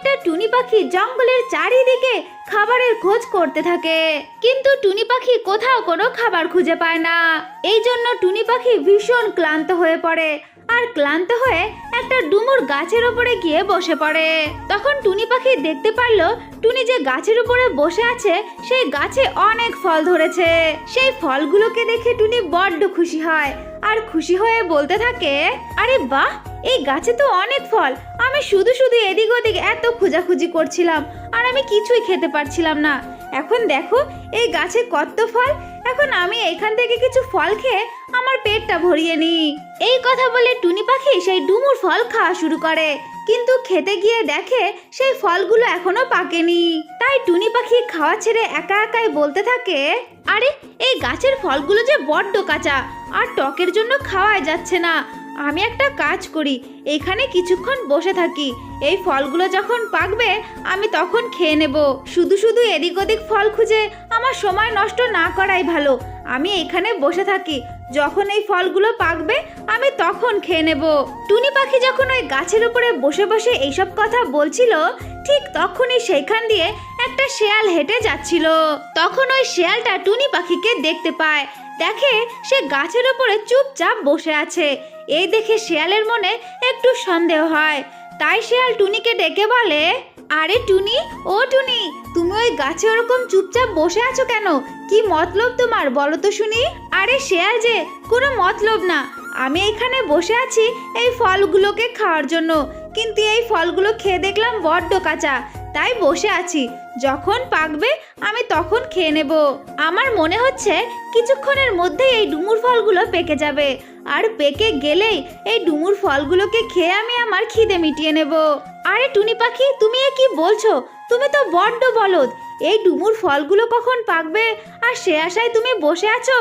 একটা টুনি পাখি জঙ্গলের চারিদিকে খাবারের খোঁজ করতে থাকে, কিন্তু টুনি পাখি কোথাও কোনো খাবার খুঁজে পায় না। এই জন্য টুনি পাখি ভীষণ ক্লান্ত হয়ে পড়ে, আর ক্লান্ত হয়ে একটা ডুমুর গাছের উপরে গিয়ে বসে পড়ে। তখন টুনি পাখি দেখতে পারলো টুনি যে গাছের উপরে বসে আছে সেই গাছে অনেক ফল ধরেছে। সেই ফলগুলোকে দেখে টুনি বড্ড খুশি হয়, আর খুশি হয়ে বলতে থাকে, আরে বাহ, এই গাছে তো অনেক ফল, আমি শুধু শুধু এদিক ওদিক এত খোঁজাখুঁজি করছিলাম আর আমি কিছুই খেতে পারছিলাম না। এখন দেখো এই গাছে কত ফল, এখন আমি এখান থেকে কিছু ফল খেয়ে আমার পেটটা ভরিয়ে নিই। এই কথা বলে টুনি পাখি সেই ডুমুর ফল খাওয়া শুরু করে, কিন্তু খেতে গিয়ে দেখে সেই ফলগুলো এখনো পাকেনি। তাই টুনি পাখি খাওয়া ছেড়ে একা একাই বলতে থাকে, আরে এই গাছের ফলগুলো যে বড্ড কাঁচা আর টকের জন্য খাওয়াই যাচ্ছে না। আমি একটা কাজ করি, এখানে কিছুক্ষণ বসে থাকি, এই ফলগুলো যখন পাকবে আমি তখন খেয়ে নেব। শুধু শুধু এদিক ওদিক ফল খুঁজে আমার সময় নষ্ট না করাই ভালো। আমি এখানে বসে থাকি, যখন এই ফলগুলো পাকবে আমি তখন খেয়ে নেব। টুনি পাখি যখন ওই গাছের উপরে বসে বসে এইসব কথা বলছিল, ঠিক তখনই সেইখান দিয়ে একটা শেয়াল হেঁটে যাচ্ছিল। তখন ওই শেয়ালটা টুনি পাখিকে দেখতে পায়, দেখে সে গাছের উপরে চুপচাপ বসে আছে। এই দেখে শেয়ালের মনে একটু সন্দেহ হয়, তাই শেয়াল টুনিকে ডেকে বলে, আরে টুনি, ও টুনি, তুমি ওই গাছে ওরকম চুপচাপ বসে আছো কেন? কি মতলব তোমার, বলো তো শুনি? আরে শেয়াল যে, কোনো মতলব না, আমি এখানে বসে আছি এই ফলগুলোকে খাওয়ার জন্য, কিন্তু এই ফলগুলো খেয়ে দেখলাম বড্ড কাঁচা, তাই বসে আছি, যখন পাকবে আমি তখন খেয়ে নেব। আমার মনে হচ্ছে কিছুক্ষণের মধ্যে এই ডুমুর ফলগুলো পেকে যাবে, আর পেকে গেলেই এই ডুমুর ফলগুলোকে খেয়ে আমি আমার খিদে মিটিয়ে নেব। আরে টুনি পাখি, তুমি এ কি বলছো? তুমি তো বড্ড বলদ, এই ডুমুর ফলগুলো কখন পাকবে আর সে আশায় তুমি বসে আছো?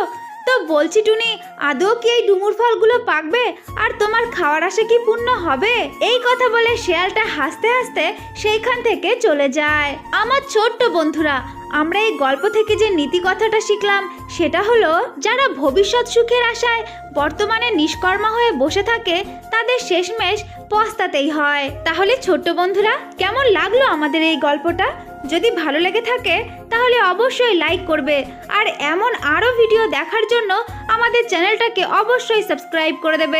তো বলছি টুনি, আদৌ কি এই ডুমুর ফলগুলো পাকবে আর তোমার খাওয়ার আশা কি পূর্ণ হবে? এই কথা বলে শেয়ালটা হাসতে হাসতে সেইখান থেকে চলে যায়। আমার ছোট্ট বন্ধুরা, আমরা এই গল্প থেকে যে নীতি কথাটা শিখলাম সেটা হলো, যারা ভবিষ্যৎ সুখের আশায় বর্তমানে নিষ্কর্মা হয়ে বসে থাকে তাদের শেষমেশ পস্তাতেই হয়। তাহলে ছোট্ট বন্ধুরা, কেমন লাগলো আমাদের এই গল্পটা? যদি ভালো লেগে থাকে তাহলে অবশ্যই লাইক করবে, আর এমন আরও ভিডিও দেখার জন্য আমাদের চ্যানেলটাকে অবশ্যই সাবস্ক্রাইব করে দেবে।